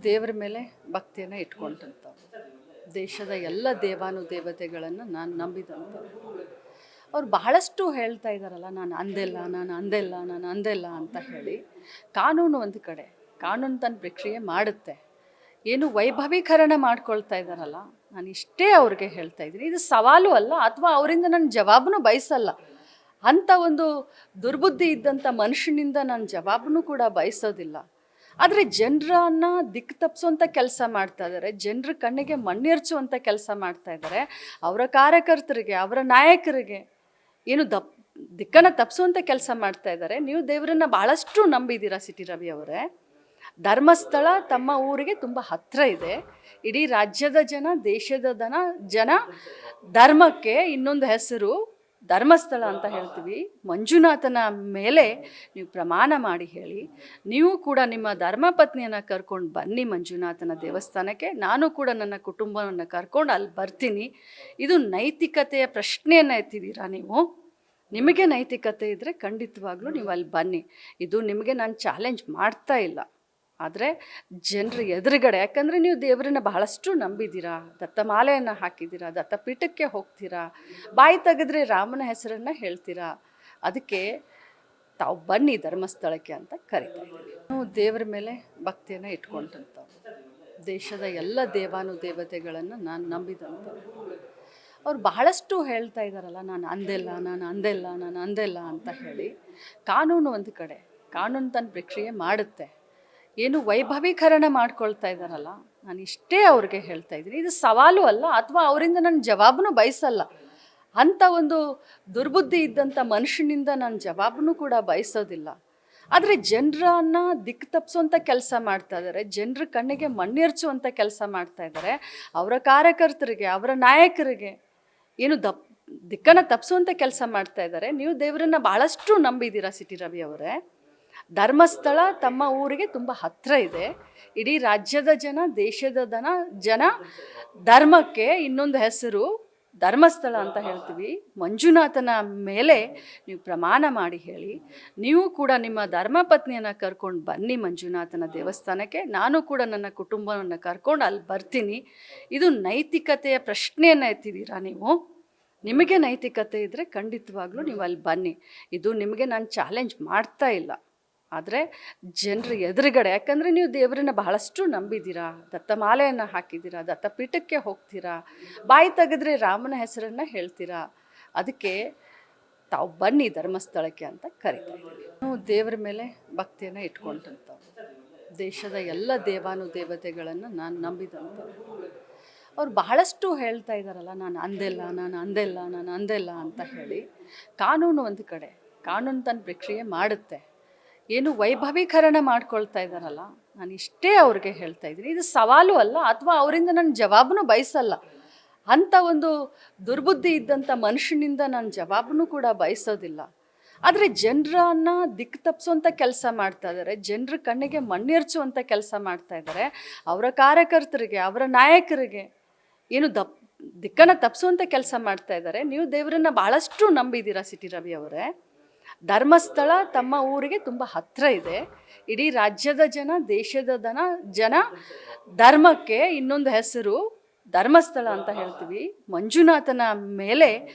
ದೇವರ ಮೇಲೆ ಭಕ್ತಿಯನ್ನು ಇಟ್ಕೊಂಡಂಥವ್ರು. ದೇಶದ ಎಲ್ಲ ದೇವಾನುದೇವತೆಗಳನ್ನು ನಾನು ನಂಬಿದಂಥವ್ರು. ಅವ್ರು ಬಹಳಷ್ಟು ಹೇಳ್ತಾ ಇದ್ದಾರಲ್ಲ, ನಾನು ಅಂದೆಲ್ಲ ಅಂತ ಹೇಳಿ. ಕಾನೂನು ಒಂದು ಕಡೆ, ಕಾನೂನು ತನ್ನ ಪ್ರಕ್ರಿಯೆ ಮಾಡುತ್ತೆ. ಏನು ವೈಭವೀಕರಣ ಮಾಡ್ಕೊಳ್ತಾ ಇದ್ದಾರಲ್ಲ, ನಾನು ಇಷ್ಟೇ ಅವ್ರಿಗೆ ಹೇಳ್ತಾ ಇದ್ದೀನಿ, ಇದು ಸವಾಲು ಅಲ್ಲ, ಅಥವಾ ಅವರಿಂದ ನನ್ನ ಜವಾಬನ್ನು ಬಯಸಲ್ಲ. ಅಂಥ ಒಂದು ದುರ್ಬುದ್ಧಿ ಇದ್ದಂಥ ಮನುಷ್ಯನಿಂದ ನಾನು ಜವಾಬನ್ನು ಕೂಡ ಬಯಸೋದಿಲ್ಲ. ಆದರೆ ಜನರನ್ನು ದಿಕ್ಕು ತಪ್ಪಿಸುವಂಥ ಕೆಲಸ ಮಾಡ್ತಾ ಇದ್ದಾರೆ, ಜನರ ಕಣ್ಣಿಗೆ ಮಣ್ಣೆರ್ಚುವಂಥ ಕೆಲಸ ಮಾಡ್ತಾ ಇದ್ದಾರೆ. ಅವರ ಕಾರ್ಯಕರ್ತರಿಗೆ, ಅವರ ನಾಯಕರಿಗೆ ಏನು ದಿಕ್ಕನ್ನು ತಪ್ಪಿಸುವಂಥ ಕೆಲಸ ಮಾಡ್ತಾ ಇದ್ದಾರೆ. ನೀವು ದೇವರನ್ನು ಭಾಳಷ್ಟು ನಂಬಿದ್ದೀರಾ ಸಿಟಿ ರವಿ ಅವರೇ. ಧರ್ಮಸ್ಥಳ ತಮ್ಮ ಊರಿಗೆ ತುಂಬ ಹತ್ತಿರ ಇದೆ. ಇಡೀ ರಾಜ್ಯದ ಜನ, ದೇಶದ ಜನ ಧರ್ಮಕ್ಕೆ ಇನ್ನೊಂದು ಹೆಸರು ಧರ್ಮಸ್ಥಳ ಅಂತ ಹೇಳ್ತೀವಿ. ಮಂಜುನಾಥನ ಮೇಲೆ ನೀವು ಪ್ರಮಾಣ ಮಾಡಿ ಹೇಳಿ. ನೀವು ಕೂಡ ನಿಮ್ಮ ಧರ್ಮಪತ್ನಿಯನ್ನು ಕರ್ಕೊಂಡು ಬನ್ನಿ ಮಂಜುನಾಥನ ದೇವಸ್ಥಾನಕ್ಕೆ. ನಾನು ಕೂಡ ನನ್ನ ಕುಟುಂಬವನ್ನು ಕರ್ಕೊಂಡು ಅಲ್ಲಿ ಬರ್ತೀನಿ. ಇದು ನೈತಿಕತೆಯ ಪ್ರಶ್ನೆಯನ್ನು ಎತ್ತಿದ್ದೀರಾ ನೀವು. ನಿಮಗೆ ನೈತಿಕತೆ ಇದ್ದರೆ ಖಂಡಿತವಾಗ್ಲೂ ನೀವು ಅಲ್ಲಿ ಬನ್ನಿ. ಇದು ನಿಮಗೆ ನಾನು ಚಾಲೆಂಜ್ ಮಾಡ್ತಾ ಇಲ್ಲ. ಆದರೆ ಜನರ ಎದುರುಗಡೆ, ಯಾಕಂದರೆ ನೀವು ದೇವರನ್ನ ಬಹಳಷ್ಟು ನಂಬಿದ್ದೀರಾ, ದತ್ತಮಾಲೆಯನ್ನು ಹಾಕಿದ್ದೀರಾ, ದತ್ತಪೀಠಕ್ಕೆ ಹೋಗ್ತೀರಾ, ಬಾಯಿ ತೆಗೆದ್ರೆ ರಾಮನ ಹೆಸರನ್ನು ಹೇಳ್ತೀರಾ. ಅದಕ್ಕೆ ತಾವು ಬನ್ನಿ ಧರ್ಮಸ್ಥಳಕ್ಕೆ ಅಂತ ಕರಿತಾ ಇದ್ದೀವಿ. ನಾವು ದೇವರ ಮೇಲೆ ಭಕ್ತಿಯನ್ನು ಇಟ್ಕೊಂಡಂಥವ್ರು. ದೇಶದ ಎಲ್ಲ ದೇವಾನುದೇವತೆಗಳನ್ನು ನಾನು ನಂಬಿದಂಥವ್ರು. ಅವ್ರು ಬಹಳಷ್ಟು ಹೇಳ್ತಾ ಇದ್ದಾರಲ್ಲ, ನಾನು ಅಂದೆಲ್ಲ ಅಂತ ಹೇಳಿ. ಕಾನೂನು ಒಂದು ಕಡೆ, ಕಾನೂನು ತನ್ನ ಪ್ರಕ್ರಿಯೆ ಮಾಡುತ್ತೆ. ಏನು ವೈಭವೀಕರಣ ಮಾಡ್ಕೊಳ್ತಾ ಇದ್ದಾರಲ್ಲ, ನಾನು ಇಷ್ಟೇ ಅವ್ರಿಗೆ ಹೇಳ್ತಾ ಇದ್ದೀನಿ, ಇದು ಸವಾಲು ಅಲ್ಲ, ಅಥವಾ ಅವರಿಂದ ನನ್ನ ಜವಾಬನ್ನು ಬಯಸಲ್ಲ. ಅಂಥ ಒಂದು ದುರ್ಬುದ್ಧಿ ಇದ್ದಂಥ ಮನುಷ್ಯನಿಂದ ನಾನು ಜವಾಬನ್ನು ಕೂಡ ಬಯಸೋದಿಲ್ಲ. ಆದರೆ ಜನರನ್ನು ದಿಕ್ಕು ತಪ್ಪಿಸುವಂಥ ಕೆಲಸ ಮಾಡ್ತಾ ಇದ್ದಾರೆ, ಜನರ ಕಣ್ಣಿಗೆ ಮಣ್ಣೆರ್ಚುವಂಥ ಕೆಲಸ ಮಾಡ್ತಾ ಇದ್ದಾರೆ. ಅವರ ಕಾರ್ಯಕರ್ತರಿಗೆ, ಅವರ ನಾಯಕರಿಗೆ ಏನು ದಿಕ್ಕನ್ನು ತಪ್ಪಿಸುವಂಥ ಕೆಲಸ ಮಾಡ್ತಾ ಇದ್ದಾರೆ. ನೀವು ದೇವರನ್ನು ಭಾಳಷ್ಟು ನಂಬಿದ್ದೀರಾ ಸಿಟಿ ರವಿ ಅವರೇ. ಧರ್ಮಸ್ಥಳ ತಮ್ಮ ಊರಿಗೆ ತುಂಬ ಹತ್ತಿರ ಇದೆ. ಇಡೀ ರಾಜ್ಯದ ಜನ, ದೇಶದ ಜನ ಧರ್ಮಕ್ಕೆ ಇನ್ನೊಂದು ಹೆಸರು ಧರ್ಮಸ್ಥಳ ಅಂತ ಹೇಳ್ತೀವಿ. ಮಂಜುನಾಥನ ಮೇಲೆ ನೀವು ಪ್ರಮಾಣ ಮಾಡಿ ಹೇಳಿ. ನೀವು ಕೂಡ ನಿಮ್ಮ ಧರ್ಮಪತ್ನಿಯನ್ನು ಕರ್ಕೊಂಡು ಬನ್ನಿ ಮಂಜುನಾಥನ ದೇವಸ್ಥಾನಕ್ಕೆ. ನಾನು ಕೂಡ ನನ್ನ ಕುಟುಂಬವನ್ನು ಕರ್ಕೊಂಡು ಅಲ್ಲಿ ಬರ್ತೀನಿ. ಇದು ನೈತಿಕತೆಯ ಪ್ರಶ್ನೆಯನ್ನು ಎತ್ತಿದ್ದೀರಾ ನೀವು. ನಿಮಗೆ ನೈತಿಕತೆ ಇದ್ದರೆ ಖಂಡಿತವಾಗ್ಲೂ ನೀವು ಅಲ್ಲಿ ಬನ್ನಿ. ಇದು ನಿಮಗೆ ನಾನು ಚಾಲೆಂಜ್ ಮಾಡ್ತಾ ಇಲ್ಲ. ಆದರೆ ಜನರ ಎದುರುಗಡೆ, ಯಾಕಂದರೆ ನೀವು ದೇವರನ್ನ ಬಹಳಷ್ಟು ನಂಬಿದ್ದೀರಾ, ದತ್ತಮಾಲೆಯನ್ನು ಹಾಕಿದ್ದೀರಾ, ದತ್ತಪೀಠಕ್ಕೆ ಹೋಗ್ತೀರಾ, ಬಾಯಿ ತೆಗೆದ್ರೆ ರಾಮನ ಹೆಸರನ್ನು ಹೇಳ್ತೀರಾ. ಅದಕ್ಕೆ ತಾವು ಬನ್ನಿ ಧರ್ಮಸ್ಥಳಕ್ಕೆ ಅಂತ ಕರಿತಾ ಇದ್ದೀವಿ. ನಾವು ದೇವರ ಮೇಲೆ ಭಕ್ತಿಯನ್ನು ಇಟ್ಕೊಂಡಂಥವ್ರು. ದೇಶದ ಎಲ್ಲ ದೇವಾನುದೇವತೆಗಳನ್ನು ನಾನು ನಂಬಿದಂಥವ್ರು. ಅವ್ರು ಬಹಳಷ್ಟು ಹೇಳ್ತಾ ಇದ್ದಾರಲ್ಲ, ನಾನು ಅಂದೆಲ್ಲ ಅಂತ ಹೇಳಿ. ಕಾನೂನು ಒಂದು ಕಡೆ, ಕಾನೂನು ತನ್ನ ಪ್ರಕ್ರಿಯೆ ಮಾಡುತ್ತೆ. ಏನು ವೈಭವೀಕರಣ ಮಾಡ್ಕೊಳ್ತಾ ಇದ್ದಾರಲ್ಲ, ನಾನು ಇಷ್ಟೇ ಅವ್ರಿಗೆ ಹೇಳ್ತಾ ಇದ್ದೀನಿ, ಇದು ಸವಾಲು ಅಲ್ಲ, ಅಥವಾ ಅವರಿಂದ ನನ್ನ ಜವಾಬನ್ನು ಬಯಸಲ್ಲ. ಅಂಥ ಒಂದು ದುರ್ಬುದ್ಧಿ ಇದ್ದಂಥ ಮನುಷ್ಯನಿಂದ ನಾನು ಜವಾಬನ್ನು ಕೂಡ ಬಯಸೋದಿಲ್ಲ. ಆದರೆ ಜನರನ್ನು ದಿಕ್ಕು ತಪ್ಪಿಸುವಂಥ ಕೆಲಸ ಮಾಡ್ತಾ ಇದ್ದಾರೆ, ಜನರ ಕಣ್ಣಿಗೆ ಮಣ್ಣೆರ್ಚುವಂಥ ಕೆಲಸ ಮಾಡ್ತಾ ಇದ್ದಾರೆ. ಅವರ ಕಾರ್ಯಕರ್ತರಿಗೆ, ಅವರ ನಾಯಕರಿಗೆ ಏನು ದಿಕ್ಕನ್ನು ತಪ್ಪಿಸುವಂಥ ಕೆಲಸ ಮಾಡ್ತಾ ಇದ್ದಾರೆ. ನೀವು ದೇವರನ್ನು ಭಾಳಷ್ಟು ನಂಬಿದ್ದೀರಾ ಸಿಟಿ ರವಿ ಅವರೇ. ಧರ್ಮಸ್ಥಳ ತಮ್ಮ ಊರಿಗೆ ತುಂಬ ಹತ್ತಿರ ಇದೆ. ಇಡೀ ರಾಜ್ಯದ ಜನ, ದೇಶದ ಜನ ಧರ್ಮಕ್ಕೆ ಇನ್ನೊಂದು ಹೆಸರು ಧರ್ಮಸ್ಥಳ ಅಂತ ಹೇಳ್ತೀವಿ. ಮಂಜುನಾಥನ ಮೇಲೆ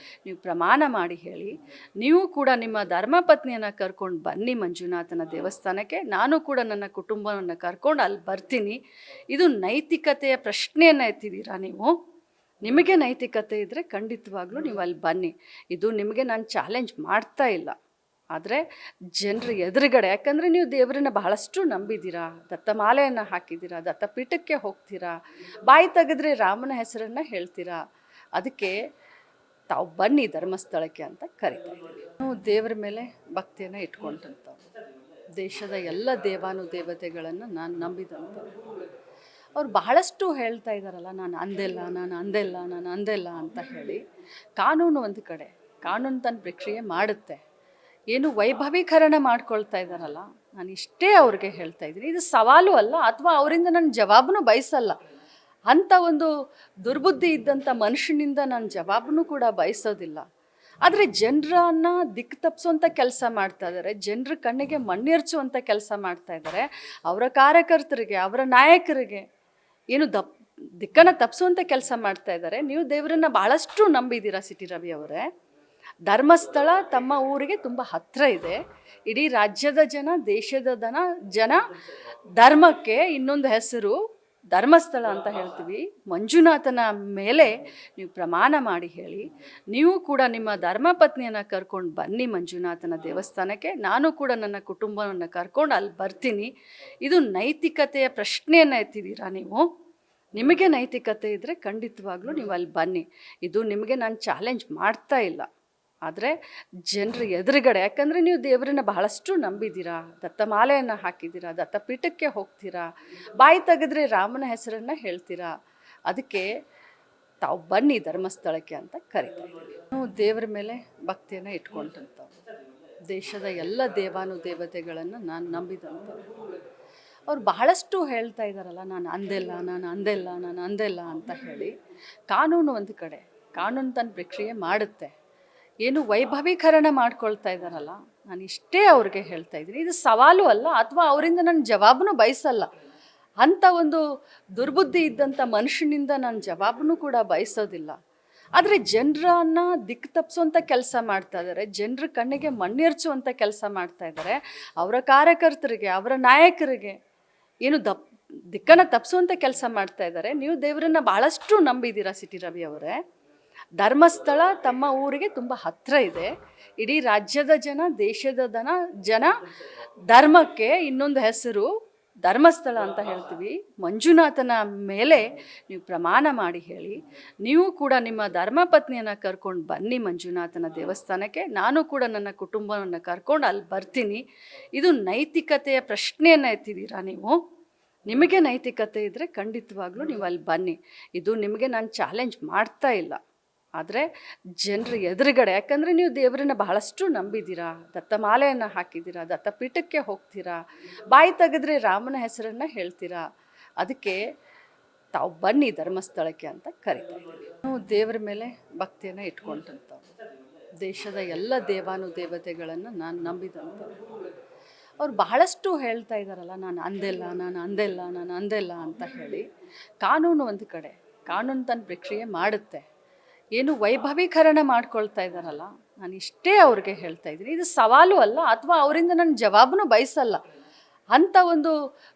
ನೀವು ಪ್ರಮಾಣ ಮಾಡಿ ಹೇಳಿ. ನೀವು ಕೂಡ ನಿಮ್ಮ ಧರ್ಮಪತ್ನಿಯನ್ನು ಕರ್ಕೊಂಡು ಬನ್ನಿ ಮಂಜುನಾಥನ ದೇವಸ್ಥಾನಕ್ಕೆ. ನಾನು ಕೂಡ ನನ್ನ ಕುಟುಂಬವನ್ನು ಕರ್ಕೊಂಡು ಅಲ್ಲಿ ಬರ್ತೀನಿ. ಇದು ನೈತಿಕತೆಯ ಪ್ರಶ್ನೆಯನ್ನು ಎತ್ತಿದ್ದೀರಾ ನೀವು. ನಿಮಗೆ ನೈತಿಕತೆ ಇದ್ದರೆ ಖಂಡಿತವಾಗ್ಲೂ ನೀವು ಅಲ್ಲಿ ಬನ್ನಿ. ಇದು ನಿಮಗೆ ನಾನು ಚಾಲೆಂಜ್ ಮಾಡ್ತಾ ಇಲ್ಲ. ಆದರೆ ಜನರ ಎದುರುಗಡೆ, ಯಾಕಂದರೆ ನೀವು ದೇವರನ್ನ ಬಹಳಷ್ಟು ನಂಬಿದ್ದೀರಾ, ದತ್ತಮಾಲೆಯನ್ನು ಹಾಕಿದ್ದೀರಾ, ದತ್ತಪೀಠಕ್ಕೆ ಹೋಗ್ತೀರಾ, ಬಾಯಿ ತೆಗೆದ್ರೆ ರಾಮನ ಹೆಸರನ್ನು ಹೇಳ್ತೀರಾ. ಅದಕ್ಕೆ ತಾವು ಬನ್ನಿ ಧರ್ಮಸ್ಥಳಕ್ಕೆ ಅಂತ ಕರಿತಾ ಇದ್ದೀವಿ. ನಾವು ದೇವರ ಮೇಲೆ ಭಕ್ತಿಯನ್ನು ಇಟ್ಕೊಂಡಂಥವ್ರು. ದೇಶದ ಎಲ್ಲ ದೇವಾನುದೇವತೆಗಳನ್ನು ನಾನು ನಂಬಿದಂಥವ್ರು. ಅವ್ರು ಬಹಳಷ್ಟು ಹೇಳ್ತಾ ಇದ್ದಾರಲ್ಲ, ನಾನು ಅಂದೆಲ್ಲ ಅಂತ ಹೇಳಿ. ಕಾನೂನು ಒಂದು ಕಡೆ, ಕಾನೂನು ತನ್ನ ಪ್ರಕ್ರಿಯೆ ಮಾಡುತ್ತೆ. ಏನು ವೈಭವೀಕರಣ ಮಾಡ್ಕೊಳ್ತಾ ಇದ್ದಾರಲ್ಲ, ನಾನು ಇಷ್ಟೇ ಅವ್ರಿಗೆ ಹೇಳ್ತಾ ಇದ್ದೀನಿ, ಇದು ಸವಾಲು ಅಲ್ಲ, ಅಥವಾ ಅವರಿಂದ ನನ್ನ ಜವಾಬನ್ನು ಬಯಸಲ್ಲ. ಅಂಥ ಒಂದು ದುರ್ಬುದ್ಧಿ ಇದ್ದಂಥ ಮನುಷ್ಯನಿಂದ ನಾನು ಜವಾಬನ್ನು ಕೂಡ ಬಯಸೋದಿಲ್ಲ. ಆದರೆ ಜನರನ್ನ ದಿಕ್ಕು ತಪ್ಪಿಸುವಂಥ ಕೆಲಸ ಮಾಡ್ತಾ ಇದ್ದಾರೆ, ಜನರ ಕಣ್ಣಿಗೆ ಮಣ್ಣೆರ್ಚುವಂಥ ಕೆಲಸ ಮಾಡ್ತಾ ಇದ್ದಾರೆ. ಅವರ ಕಾರ್ಯಕರ್ತರಿಗೆ, ಅವರ ನಾಯಕರಿಗೆ ಏನು ದಿಕ್ಕನ್ನು ತಪ್ಪಿಸುವಂಥ ಕೆಲಸ ಮಾಡ್ತಾ ಇದ್ದಾರೆ. ನೀವು ದೇವರನ್ನ ಭಾಳಷ್ಟು ನಂಬಿದ್ದೀರಾ ಸಿಟಿ ರವಿ ಅವರೇ. ಧರ್ಮಸ್ಥಳ ತಮ್ಮ ಊರಿಗೆ ತುಂಬ ಹತ್ತಿರ ಇದೆ. ಇಡೀ ರಾಜ್ಯದ ಜನ, ದೇಶದ ಜನ ಧರ್ಮಕ್ಕೆ ಇನ್ನೊಂದು ಹೆಸರು ಧರ್ಮಸ್ಥಳ ಅಂತ ಹೇಳ್ತೀವಿ. ಮಂಜುನಾಥನ ಮೇಲೆ ನೀವು ಪ್ರಮಾಣ ಮಾಡಿ ಹೇಳಿ. ನೀವು ಕೂಡ ನಿಮ್ಮ ಧರ್ಮಪತ್ನಿಯನ್ನು ಕರ್ಕೊಂಡು ಬನ್ನಿ ಮಂಜುನಾಥನ ದೇವಸ್ಥಾನಕ್ಕೆ. ನಾನು ಕೂಡ ನನ್ನ ಕುಟುಂಬವನ್ನು ಕರ್ಕೊಂಡು ಅಲ್ಲಿ ಬರ್ತೀನಿ. ಇದು ನೈತಿಕತೆಯ ಪ್ರಶ್ನೆಯನ್ನು ಎತ್ತಿದ್ದೀರಾ ನೀವು. ನಿಮಗೆ ನೈತಿಕತೆ ಇದ್ದರೆ ಖಂಡಿತವಾಗ್ಲೂ ನೀವು ಅಲ್ಲಿ ಬನ್ನಿ. ಇದು ನಿಮಗೆ ನಾನು ಚಾಲೆಂಜ್ ಮಾಡ್ತಾ ಇಲ್ಲ, ಆದರೆ ಜನರ ಎದುರುಗಡೆ, ಯಾಕಂದರೆ ನೀವು ದೇವರನ್ನ ಬಹಳಷ್ಟು ನಂಬಿದ್ದೀರಾ, ದತ್ತಮಾಲೆಯನ್ನು ಹಾಕಿದ್ದೀರಾ, ದತ್ತಪೀಠಕ್ಕೆ ಹೋಗ್ತೀರಾ, ಬಾಯಿ ತೆಗೆದ್ರೆ ರಾಮನ ಹೆಸರನ್ನು ಹೇಳ್ತೀರಾ. ಅದಕ್ಕೆ ತಾವು ಬನ್ನಿ ಧರ್ಮಸ್ಥಳಕ್ಕೆ ಅಂತ ಕರಿತಾ ಇದ್ದೀವಿ. ನಾವು ದೇವರ ಮೇಲೆ ಭಕ್ತಿಯನ್ನು ಇಟ್ಕೊಂಡಂಥವ್ರು, ದೇಶದ ಎಲ್ಲ ದೇವಾನುದೇವತೆಗಳನ್ನು ನಾನು ನಂಬಿದಂಥವ್ರು. ಅವ್ರು ಬಹಳಷ್ಟು ಹೇಳ್ತಾ ಇದ್ದಾರಲ್ಲ, ನಾನು ಅಂದೆಲ್ಲ ಅಂತ ಹೇಳಿ. ಕಾನೂನು ಒಂದು ಕಡೆ, ಕಾನೂನು ತನ್ನ ಪ್ರಕ್ರಿಯೆ ಮಾಡುತ್ತೆ. ಏನು ವೈಭವೀಕರಣ ಮಾಡ್ಕೊಳ್ತಾ ಇದ್ದಾರಲ್ಲ, ನಾನು ಇಷ್ಟೇ ಅವ್ರಿಗೆ ಹೇಳ್ತಾ ಇದ್ದೀನಿ, ಇದು ಸವಾಲು ಅಲ್ಲ, ಅಥವಾ ಅವರಿಂದ ನನ್ನ ಜವಾಬನ್ನು ಬಯಸಲ್ಲ. ಅಂಥ ಒಂದು ದುರ್ಬುದ್ಧಿ ಇದ್ದಂಥ ಮನುಷ್ಯನಿಂದ ನಾನು ಜವಾಬನ್ನು ಕೂಡ ಬಯಸೋದಿಲ್ಲ. ಆದರೆ ಜನರನ್ನ ದಿಕ್ಕು ತಪ್ಪಿಸುವಂಥ ಕೆಲಸ ಮಾಡ್ತಾ ಇದ್ದಾರೆ, ಜನರ ಕಣ್ಣಿಗೆ ಮಣ್ಣೆರ್ಚುವಂಥ ಕೆಲಸ ಮಾಡ್ತಾ ಇದ್ದಾರೆ. ಅವರ ಕಾರ್ಯಕರ್ತರಿಗೆ, ಅವರ ನಾಯಕರಿಗೆ ಏನು ದಿಕ್ಕನ್ನು ತಪ್ಪಿಸುವಂಥ ಕೆಲಸ ಮಾಡ್ತಾ ಇದ್ದಾರೆ. ನೀವು ದೇವರನ್ನ ಭಾಳಷ್ಟು ನಂಬಿದ್ದೀರಾ ಸಿಟಿ ರವಿ ಅವರೇ. ಧರ್ಮಸ್ಥಳ ತಮ್ಮ ಊರಿಗೆ ತುಂಬ ಹತ್ತಿರ ಇದೆ. ಇಡೀ ರಾಜ್ಯದ ಜನ, ದೇಶದ ಜನ ಧರ್ಮಕ್ಕೆ ಇನ್ನೊಂದು ಹೆಸರು ಧರ್ಮಸ್ಥಳ ಅಂತ ಹೇಳ್ತೀವಿ. ಮಂಜುನಾಥನ ಮೇಲೆ ನೀವು ಪ್ರಮಾಣ ಮಾಡಿ ಹೇಳಿ. ನೀವು ಕೂಡ ನಿಮ್ಮ ಧರ್ಮಪತ್ನಿಯನ್ನು ಕರ್ಕೊಂಡು ಬನ್ನಿ ಮಂಜುನಾಥನ ದೇವಸ್ಥಾನಕ್ಕೆ. ನಾನು ಕೂಡ ನನ್ನ ಕುಟುಂಬವನ್ನು ಕರ್ಕೊಂಡು ಅಲ್ಲಿ ಬರ್ತೀನಿ. ಇದು ನೈತಿಕತೆಯ ಪ್ರಶ್ನೆಯನ್ನು ಎತ್ತಿದ್ದೀರಾ ನೀವು. ನಿಮಗೆ ನೈತಿಕತೆ ಇದ್ದರೆ ಖಂಡಿತವಾಗ್ಲೂ ನೀವು ಅಲ್ಲಿ ಬನ್ನಿ. ಇದು ನಿಮಗೆ ನಾನು ಚಾಲೆಂಜ್ ಮಾಡ್ತಾ ಇಲ್ಲ, ಆದರೆ ಜನರ ಎದುರುಗಡೆ, ಯಾಕಂದರೆ ನೀವು ದೇವರನ್ನ ಬಹಳಷ್ಟು ನಂಬಿದ್ದೀರಾ, ದತ್ತಮಾಲೆಯನ್ನು ಹಾಕಿದ್ದೀರಾ, ದತ್ತಪೀಠಕ್ಕೆ ಹೋಗ್ತೀರಾ, ಬಾಯಿ ತೆಗೆದ್ರೆ ರಾಮನ ಹೆಸರನ್ನು ಹೇಳ್ತೀರಾ. ಅದಕ್ಕೆ ತಾವು ಬನ್ನಿ ಧರ್ಮಸ್ಥಳಕ್ಕೆ ಅಂತ ಕರಿತಾ ಇದ್ದೀವಿ. ನಾವು ದೇವರ ಮೇಲೆ ಭಕ್ತಿಯನ್ನು ಇಟ್ಕೊಂಡಂಥವ್ರು, ದೇಶದ ಎಲ್ಲ ದೇವಾನುದೇವತೆಗಳನ್ನು ನಾನು ನಂಬಿದಂಥವ್ರು. ಅವ್ರು ಬಹಳಷ್ಟು ಹೇಳ್ತಾ ಇದ್ದಾರಲ್ಲ, ನಾನು ಅಂದೆಲ್ಲ ಅಂತ ಹೇಳಿ. ಕಾನೂನು ಒಂದು ಕಡೆ, ಕಾನೂನು ತನ್ನ ಪ್ರಕ್ರಿಯೆ ಮಾಡುತ್ತೆ. ಏನು ವೈಭವೀಕರಣ ಮಾಡ್ಕೊಳ್ತಾ ಇದ್ದಾರಲ್ಲ, ನಾನು ಇಷ್ಟೇ ಅವ್ರಿಗೆ ಹೇಳ್ತಾ ಇದ್ದೀನಿ, ಇದು ಸವಾಲು ಅಲ್ಲ, ಅಥವಾ ಅವರಿಂದ ನನ್ನ ಜವಾಬನ್ನು ಬಯಸಲ್ಲ. ಅಂಥ ಒಂದು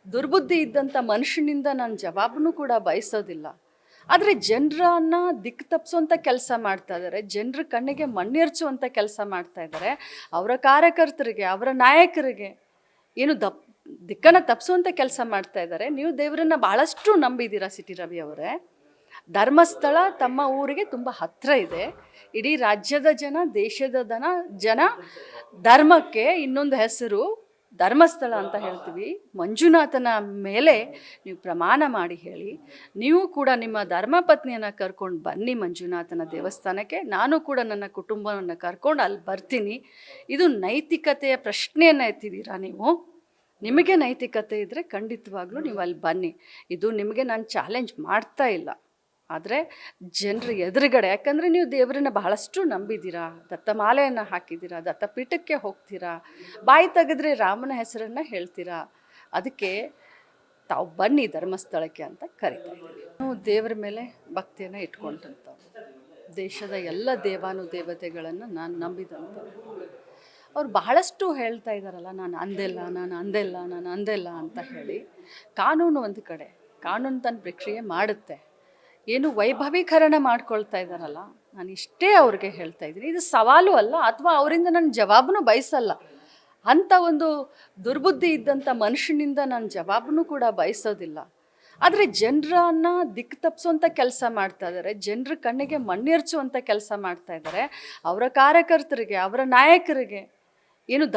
ದುರ್ಬುದ್ಧಿ ಇದ್ದಂಥ ಮನುಷ್ಯನಿಂದ ನಾನು ಜವಾಬನ್ನು ಕೂಡ ಬಯಸೋದಿಲ್ಲ. ಆದರೆ ಜನರನ್ನ ದಿಕ್ಕು ತಪ್ಪಿಸುವಂಥ ಕೆಲಸ ಮಾಡ್ತಾ ಇದ್ದಾರೆ, ಜನರ ಕಣ್ಣಿಗೆ ಮಣ್ಣೆರ್ಚುವಂಥ ಕೆಲಸ ಮಾಡ್ತಾ ಇದ್ದಾರೆ. ಅವರ ಕಾರ್ಯಕರ್ತರಿಗೆ, ಅವರ ನಾಯಕರಿಗೆ ಏನು ದಿಕ್ಕನ್ನು ತಪ್ಪಿಸುವಂಥ ಕೆಲಸ ಮಾಡ್ತಾ ಇದ್ದಾರೆ. ನೀವು ದೇವರನ್ನ ಭಾಳಷ್ಟು ನಂಬಿದ್ದೀರಾ ಸಿಟಿ ರವಿ ಅವರೇ. ಧರ್ಮಸ್ಥಳ ತಮ್ಮ ಊರಿಗೆ ತುಂಬ ಹತ್ತಿರ ಇದೆ. ಇಡೀ ರಾಜ್ಯದ ಜನ, ದೇಶದ ಜನ ಧರ್ಮಕ್ಕೆ ಇನ್ನೊಂದು ಹೆಸರು ಧರ್ಮಸ್ಥಳ ಅಂತ ಹೇಳ್ತೀವಿ. ಮಂಜುನಾಥನ ಮೇಲೆ ನೀವು ಪ್ರಮಾಣ ಮಾಡಿ ಹೇಳಿ. ನೀವು ಕೂಡ ನಿಮ್ಮ ಧರ್ಮಪತ್ನಿಯನ್ನು ಕರ್ಕೊಂಡು ಬನ್ನಿ ಮಂಜುನಾಥನ ದೇವಸ್ಥಾನಕ್ಕೆ. ನಾನು ಕೂಡ ನನ್ನ ಕುಟುಂಬವನ್ನು ಕರ್ಕೊಂಡು ಅಲ್ಲಿ ಬರ್ತೀನಿ. ಇದು ನೈತಿಕತೆಯ ಪ್ರಶ್ನೆಯನ್ನು ಎತ್ತಿದ್ದೀರಾ ನೀವು. ನಿಮಗೆ ನೈತಿಕತೆ ಇದ್ದರೆ ಖಂಡಿತವಾಗ್ಲೂ ನೀವು ಅಲ್ಲಿ ಬನ್ನಿ. ಇದು ನಿಮಗೆ ನಾನು ಚಾಲೆಂಜ್ ಮಾಡ್ತಾ ಇಲ್ಲ, ಆದರೆ ಜನರ ಎದುರುಗಡೆ, ಯಾಕಂದರೆ ನೀವು ದೇವರನ್ನ ಬಹಳಷ್ಟು ನಂಬಿದ್ದೀರಾ, ದತ್ತಮಾಲೆಯನ್ನು ಹಾಕಿದ್ದೀರಾ, ದತ್ತಪೀಠಕ್ಕೆ ಹೋಗ್ತೀರಾ, ಬಾಯಿ ತೆಗೆದ್ರೆ ರಾಮನ ಹೆಸರನ್ನು ಹೇಳ್ತೀರಾ. ಅದಕ್ಕೆ ತಾವು ಬನ್ನಿ ಧರ್ಮಸ್ಥಳಕ್ಕೆ ಅಂತ ಕರಿತಾ ಇದ್ದೀವಿ. ನಾವು ದೇವರ ಮೇಲೆ ಭಕ್ತಿಯನ್ನು ಇಟ್ಕೊಂಡಂಥವ್ರು, ದೇಶದ ಎಲ್ಲ ದೇವಾನುದೇವತೆಗಳನ್ನು ನಾನು ನಂಬಿದಂಥವ್ರು. ಅವ್ರು ಬಹಳಷ್ಟು ಹೇಳ್ತಾ ಇದ್ದಾರಲ್ಲ, ನಾನು ಅಂದೆಲ್ಲ ಅಂತ ಹೇಳಿ. ಕಾನೂನು ಒಂದು ಕಡೆ, ಕಾನೂನು ತನ್ನ ಪ್ರಕ್ರಿಯೆ ಮಾಡುತ್ತೆ. ಏನು ವೈಭವೀಕರಣ ಮಾಡ್ಕೊಳ್ತಾ ಇದ್ದಾರಲ್ಲ, ನಾನು ಇಷ್ಟೇ ಅವ್ರಿಗೆ ಹೇಳ್ತಾ ಇದ್ದೀನಿ, ಇದು ಸವಾಲು ಅಲ್ಲ, ಅಥವಾ ಅವರಿಂದ ನನ್ನ ಜವಾಬನ್ನು ಬಯಸಲ್ಲ. ಅಂಥ ಒಂದು ದುರ್ಬುದ್ಧಿ ಇದ್ದಂಥ ಮನುಷ್ಯನಿಂದ ನಾನು ಜವಾಬನ್ನು ಕೂಡ ಬಯಸೋದಿಲ್ಲ. ಆದರೆ ಜನರನ್ನ ದಿಕ್ಕು ತಪ್ಪಿಸುವಂಥ ಕೆಲಸ ಮಾಡ್ತಾ ಇದ್ದಾರೆ, ಜನರ ಕಣ್ಣಿಗೆ ಮಣ್ಣೆರ್ಚುವಂಥ ಕೆಲಸ ಮಾಡ್ತಾ ಇದ್ದಾರೆ. ಅವರ ಕಾರ್ಯಕರ್ತರಿಗೆ, ಅವರ ನಾಯಕರಿಗೆ ಏನು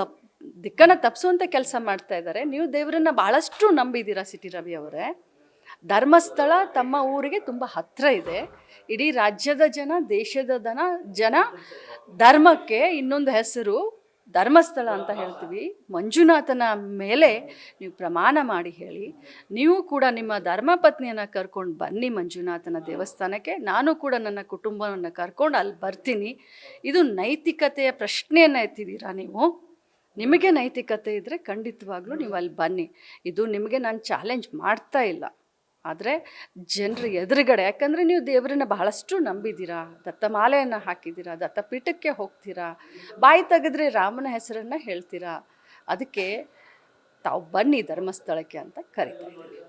ದಿಕ್ಕನ್ನು ತಪ್ಪಿಸುವಂಥ ಕೆಲಸ ಮಾಡ್ತಾ ಇದ್ದಾರೆ. ನೀವು ದೇವರನ್ನ ಭಾಳಷ್ಟು ನಂಬಿದ್ದೀರಾ ಸಿಟಿ ರವಿ ಅವರೇ. ಧರ್ಮಸ್ಥಳ ತಮ್ಮ ಊರಿಗೆ ತುಂಬ ಹತ್ತಿರ ಇದೆ. ಇಡೀ ರಾಜ್ಯದ ಜನ, ದೇಶದ ಜನ ಧರ್ಮಕ್ಕೆ ಇನ್ನೊಂದು ಹೆಸರು ಧರ್ಮಸ್ಥಳ ಅಂತ ಹೇಳ್ತೀವಿ, ಮಂಜುನಾಥನ ಮೇಲೆ ನೀವು ಪ್ರಮಾಣ ಮಾಡಿ ಹೇಳಿ. ನೀವು ಕೂಡ ನಿಮ್ಮ ಧರ್ಮಪತ್ನಿಯನ್ನು ಕರ್ಕೊಂಡು ಬನ್ನಿ ಮಂಜುನಾಥನ ದೇವಸ್ಥಾನಕ್ಕೆ. ನಾನು ಕೂಡ ನನ್ನ ಕುಟುಂಬವನ್ನು ಕರ್ಕೊಂಡು ಅಲ್ಲಿ ಬರ್ತೀನಿ. ಇದು ನೈತಿಕತೆಯ ಪ್ರಶ್ನೆಯನ್ನು ಎತ್ತಿದ್ದೀರಾ ನೀವು. ನಿಮಗೆ ನೈತಿಕತೆ ಇದ್ದರೆ ಖಂಡಿತವಾಗ್ಲೂ ನೀವು ಅಲ್ಲಿ ಬನ್ನಿ. ಇದು ನಿಮಗೆ ನಾನು ಚಾಲೆಂಜ್ ಮಾಡ್ತಾ ಇಲ್ಲ, ಆದರೆ ಜನರ ಎದುರುಗಡೆ, ಯಾಕಂದರೆ ನೀವು ದೇವರನ್ನ ಬಹಳಷ್ಟು ನಂಬಿದ್ದೀರಾ, ದತ್ತಮಾಲೆಯನ್ನು ಹಾಕಿದ್ದೀರಾ, ದತ್ತಪೀಠಕ್ಕೆ ಹೋಗ್ತೀರಾ, ಬಾಯಿ ತೆಗೆದ್ರೆ ರಾಮನ ಹೆಸರನ್ನು ಹೇಳ್ತೀರಾ. ಅದಕ್ಕೆ ತಾವು ಬನ್ನಿ ಧರ್ಮಸ್ಥಳಕ್ಕೆ ಅಂತ ಕರಿತಾ ಇದ್ದೀನಿ.